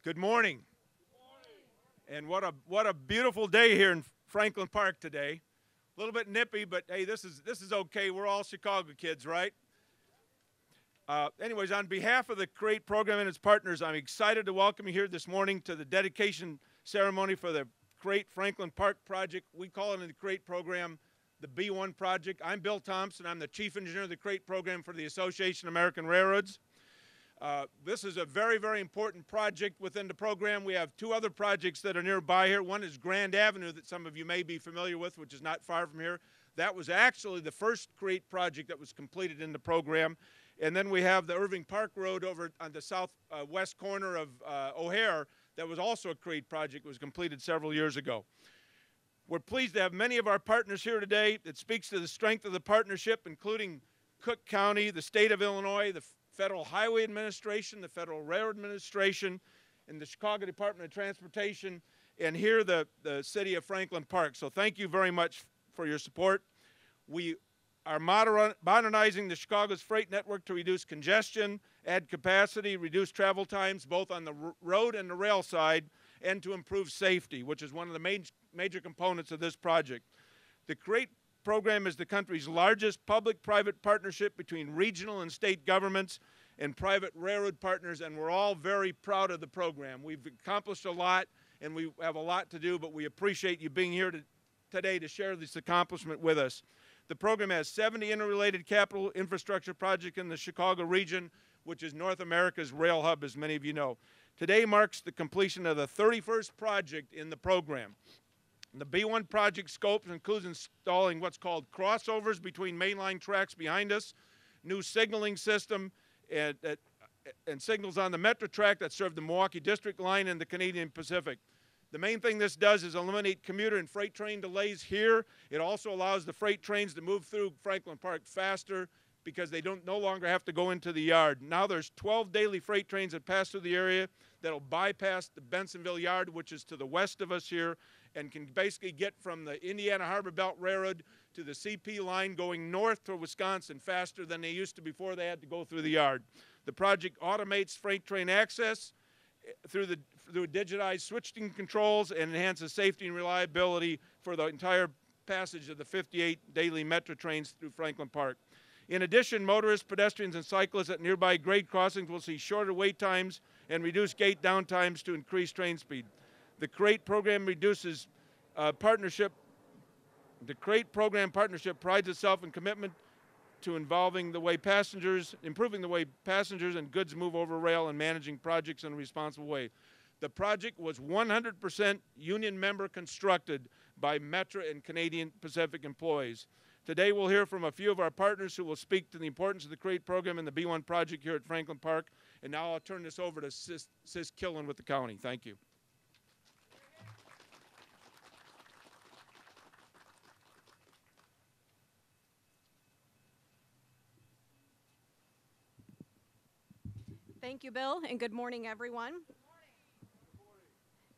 Good morning. And what a beautiful day here in Franklin Park today. A little bit nippy, but hey, this is okay. We're all Chicago kids, right? Anyways, on behalf of the CREATE program and its partners, I'm excited to welcome you here this morning to the dedication ceremony for the CREATE Franklin Park project. We call it in the CREATE program the B1 project. I'm Bill Thompson. I'm the chief engineer of the CREATE program for the Association of American Railroads. This is a very, very important project within the program. We have two other projects that are nearby here. One is Grand Avenue that some of you may be familiar with, which is not far from here. That was actually the first CREATE project that was completed in the program. And then we have the Irving Park Road over on the southwest corner of O'Hare that was also a CREATE project. It was completed several years ago. We're pleased to have many of our partners here today. It speaks to the strength of the partnership, including Cook County, the state of Illinois, the Federal Highway Administration, the Federal Railroad Administration, and the Chicago Department of Transportation, and here the city of Franklin Park. So thank you very much for your support. We are modernizing the Chicago's freight network to reduce congestion, add capacity, reduce travel times, both on the road and the rail side, and to improve safety, which is one of the major components of this project. The CREATE program is the country's largest public-private partnership between regional and state governments and private railroad partners, and we're all very proud of the program. We've accomplished a lot, and we have a lot to do, but we appreciate you being here today to share this accomplishment with us. The program has 70 interrelated capital infrastructure projects in the Chicago region, which is North America's rail hub, as many of you know. Today marks the completion of the 31st project in the program. The B1 project scope includes installing what's called crossovers between mainline tracks behind us, new signaling system, and signals on the Metra track that serve the Milwaukee District Line and the Canadian Pacific. The main thing this does is eliminate commuter and freight train delays here. It also allows the freight trains to move through Franklin Park faster because they no longer have to go into the yard. Now there's 12 daily freight trains that pass through the area that'll bypass the Bensonville Yard, which is to the west of us here, and can basically get from the Indiana Harbor Belt Railroad to the CP line going north to Wisconsin faster than they used to before they had to go through the yard. The project automates freight train access through digitized switching controls and enhances safety and reliability for the entire passage of the 58 daily Metra trains through Franklin Park. In addition, motorists, pedestrians, and cyclists at nearby grade crossings will see shorter wait times and reduced gate down times to increase train speed. The CREATE program reduces partnership. The CREATE program partnership prides itself in commitment to improving the way passengers and goods move over rail and managing projects in a responsible way. The project was 100% union member constructed by Metra and Canadian Pacific employees. Today we'll hear from a few of our partners who will speak to the importance of the CREATE program and the B1 project here at Franklin Park. And now I'll turn this over to Sis Killen with the county. Thank you. Thank you, Bill, and good morning, everyone. Good morning.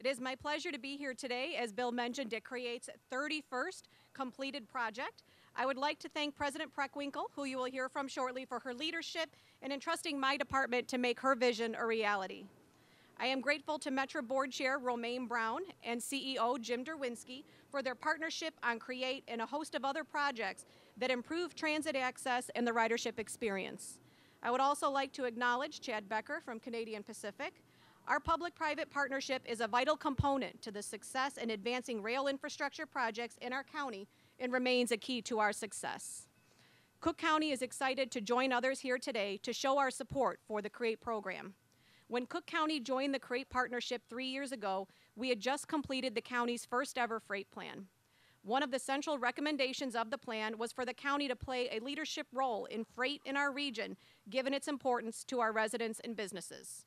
It is my pleasure to be here today, as Bill mentioned, at CREATE's 31st completed project. I would like to thank President Preckwinkle, who you will hear from shortly, for her leadership in entrusting my department to make her vision a reality. I am grateful to Metra Board Chair Romaine Brown and CEO Jim Derwinski for their partnership on CREATE and a host of other projects that improve transit access and the ridership experience. I would also like to acknowledge Chad Becker from Canadian Pacific. Our public-private partnership is a vital component to the success in advancing rail infrastructure projects in our county and remains a key to our success. Cook County is excited to join others here today to show our support for the CREATE program. When Cook County joined the CREATE partnership 3 years ago, we had just completed the county's first ever freight plan. One of the central recommendations of the plan was for the county to play a leadership role in freight in our region, given its importance to our residents and businesses.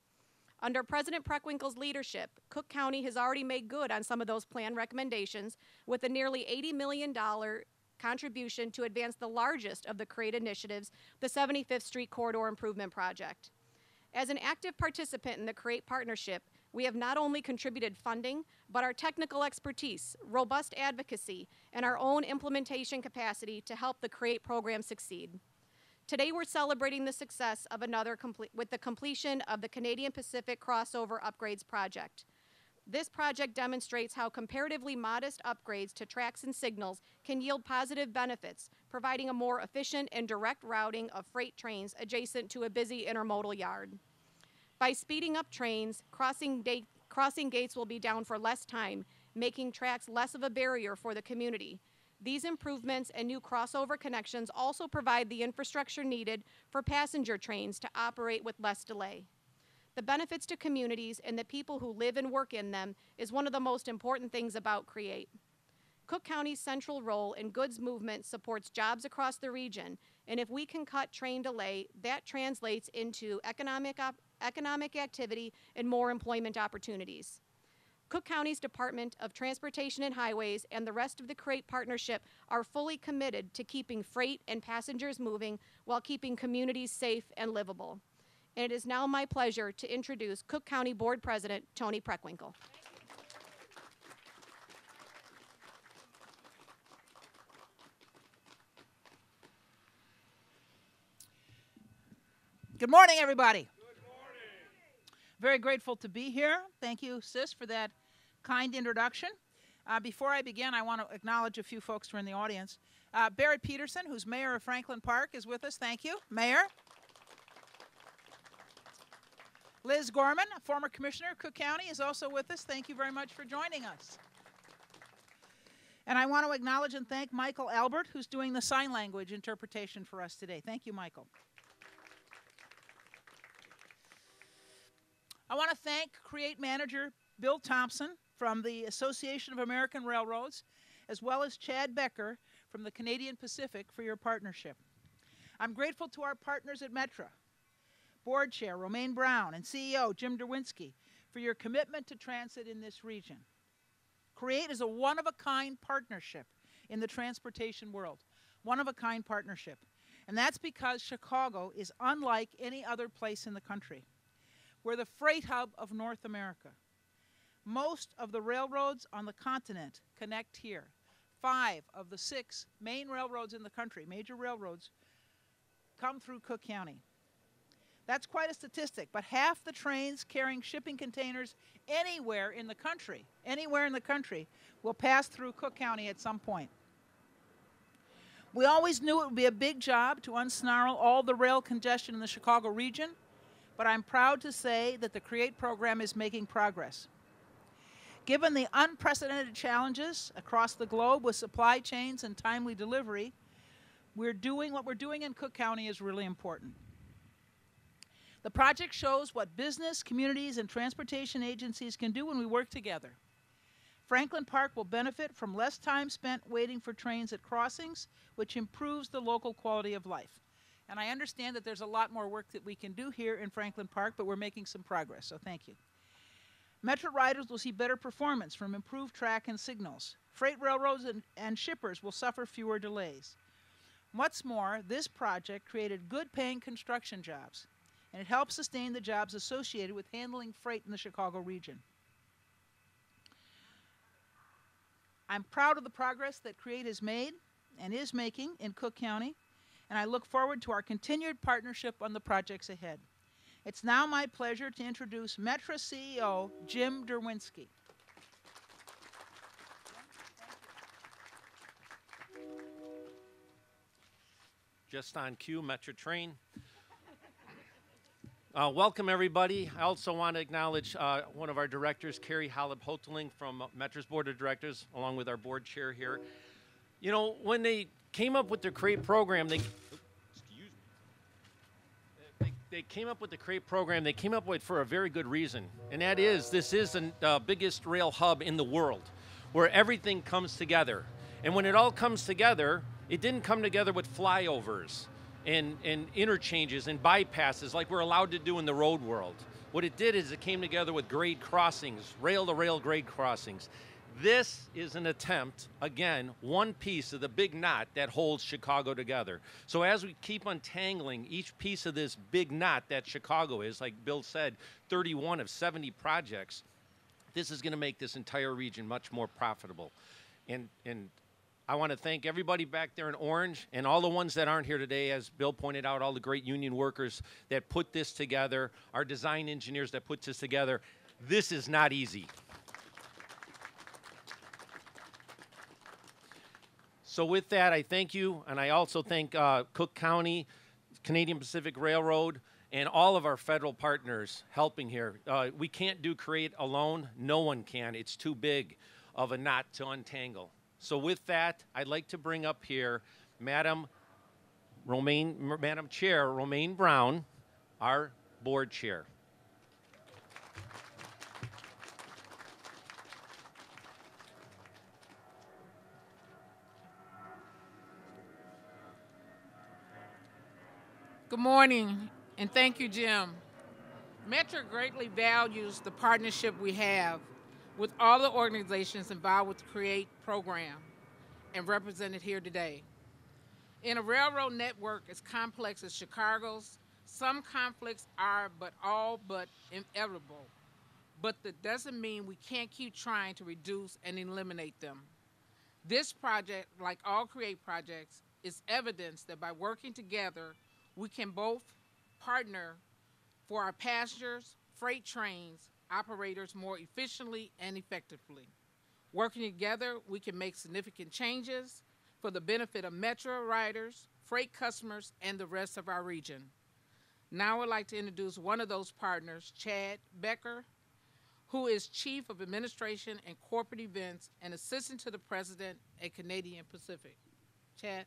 Under President Preckwinkle's leadership, Cook County has already made good on some of those plan recommendations with a nearly $80 million contribution to advance the largest of the CREATE initiatives, the 75th Street Corridor Improvement Project. As an active participant in the CREATE partnership, we have not only contributed funding, but our technical expertise, robust advocacy, and our own implementation capacity to help the CREATE program succeed. Today we're celebrating the success of with the completion of the Canadian Pacific Crossover Upgrades Project. This project demonstrates how comparatively modest upgrades to tracks and signals can yield positive benefits, providing a more efficient and direct routing of freight trains adjacent to a busy intermodal yard. By speeding up trains, crossing gates will be down for less time, making tracks less of a barrier for the community. These improvements and new crossover connections also provide the infrastructure needed for passenger trains to operate with less delay. The benefits to communities and the people who live and work in them is one of the most important things about CREATE. Cook County's central role in goods movement supports jobs across the region, and if we can cut train delay, that translates into economic activity and more employment opportunities. Cook County's Department of Transportation and Highways and the rest of the CREATE partnership are fully committed to keeping freight and passengers moving while keeping communities safe and livable. And it is now my pleasure to introduce Cook County Board President Tony Preckwinkle. Good morning, everybody. Good morning. Very grateful to be here. Thank you, Sis, for that kind introduction. Before I begin, I want to acknowledge a few folks who are in the audience. Barrett Peterson, who's mayor of Franklin Park, is with us. Thank you, Mayor. Liz Gorman, a former commissioner of Cook County, is also with us. Thank you very much for joining us. And I want to acknowledge and thank Michael Albert, who's doing the sign language interpretation for us today. Thank you, Michael. I want to thank CREATE manager Bill Thompson from the Association of American Railroads, as well as Chad Becker from the Canadian Pacific for your partnership. I'm grateful to our partners at Metra, Board Chair Romaine Brown and CEO Jim Derwinski for your commitment to transit in this region. CREATE is a one-of-a-kind partnership in the transportation world, one-of-a-kind partnership. And that's because Chicago is unlike any other place in the country. We're the freight hub of North America. Most of the railroads on the continent connect here. 5 of the 6 main railroads in the country, major railroads, come through Cook County. That's quite a statistic, but half the trains carrying shipping containers anywhere in the country, will pass through Cook County at some point. We always knew it would be a big job to unsnarl all the rail congestion in the Chicago region, but I'm proud to say that the CREATE program is making progress. Given the unprecedented challenges across the globe with supply chains and timely delivery, what we're doing in Cook County is really important. The project shows what business, communities, and transportation agencies can do when we work together. Franklin Park will benefit from less time spent waiting for trains at crossings, which improves the local quality of life. And I understand that there's a lot more work that we can do here in Franklin Park, but we're making some progress, so thank you. Metra riders will see better performance from improved track and signals. Freight railroads and shippers will suffer fewer delays. What's more, this project created good-paying construction jobs, and it helps sustain the jobs associated with handling freight in the Chicago region. I'm proud of the progress that CREATE has made and is making in Cook County, and I look forward to our continued partnership on the projects ahead. It's now my pleasure to introduce Metra CEO Jim Derwinski. Just on cue, Metra train. Welcome, everybody. I also want to acknowledge one of our directors, Carrie Holleb-Hoteling from Metra's Board of Directors, along with our board chair here. You know, when they came up with the CREATE program, they came up with the CREATE program, they came up with it for a very good reason. And that is, this is the biggest rail hub in the world, where everything comes together. And when it all comes together, it didn't come together with flyovers and interchanges and bypasses like we're allowed to do in the road world. What it did is it came together with grade crossings, rail-to-rail grade crossings. This is an attempt, again, one piece of the big knot that holds Chicago together. So as we keep untangling each piece of this big knot that Chicago is, like Bill said, 31 of 70 projects, this is going to make this entire region much more profitable. And I want to thank everybody back there in orange and all the ones that aren't here today, as Bill pointed out, all the great union workers that put this together, our design engineers that put this together. This is not easy. So with that, I thank you, and I also thank Cook County, Canadian Pacific Railroad, and all of our federal partners helping here. We can't do CREATE alone. No one can. It's too big of a knot to untangle. So with that, I'd like to bring up here Madam Chair Romaine Brown, our board chair. Good morning, and thank you, Jim. Metra greatly values the partnership we have with all the organizations involved with the CREATE program and represented here today. In a railroad network as complex as Chicago's, some conflicts are all but inevitable, but that doesn't mean we can't keep trying to reduce and eliminate them. This project, like all CREATE projects, is evidence that by working together, we can both partner for our passengers, freight trains, operators more efficiently and effectively. Working together, we can make significant changes for the benefit of Metra riders, freight customers, and the rest of our region. Now I'd like to introduce one of those partners, Chad Becker, who is Chief of Administration and Corporate Events and Assistant to the President at Canadian Pacific. Chad.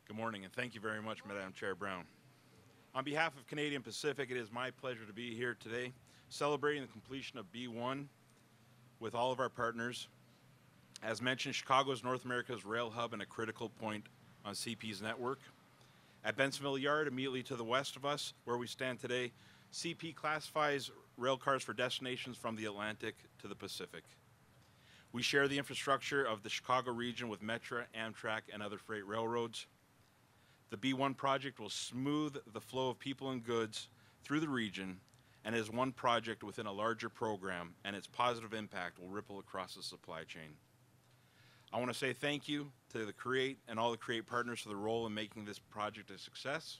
Good morning, and thank you very much, Madam Chair Brown. On behalf of Canadian Pacific, it is my pleasure to be here today, celebrating the completion of B1 with all of our partners. As mentioned, Chicago is North America's rail hub and a critical point on CP's network. At Bensonville Yard, immediately to the west of us, where we stand today, CP classifies rail cars for destinations from the Atlantic to the Pacific. We share the infrastructure of the Chicago region with Metra, Amtrak, and other freight railroads. The B1 project will smooth the flow of people and goods through the region and is one project within a larger program, and its positive impact will ripple across the supply chain. I want to say thank you to the CREATE and all the CREATE partners for the role in making this project a success.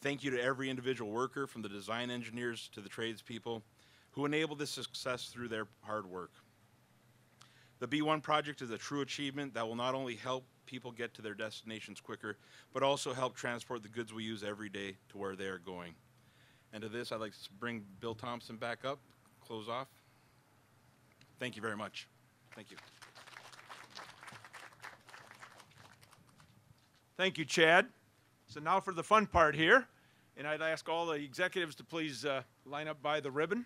Thank you to every individual worker, from the design engineers to the tradespeople, who enabled this success through their hard work. The B1 project is a true achievement that will not only help people get to their destinations quicker, but also help transport the goods we use every day to where they are going. And to this, I'd like to bring Bill Thompson back up, close off. Thank you very much. Thank you. Thank you, Chad. So now for the fun part here, and I'd ask all the executives to please line up by the ribbon.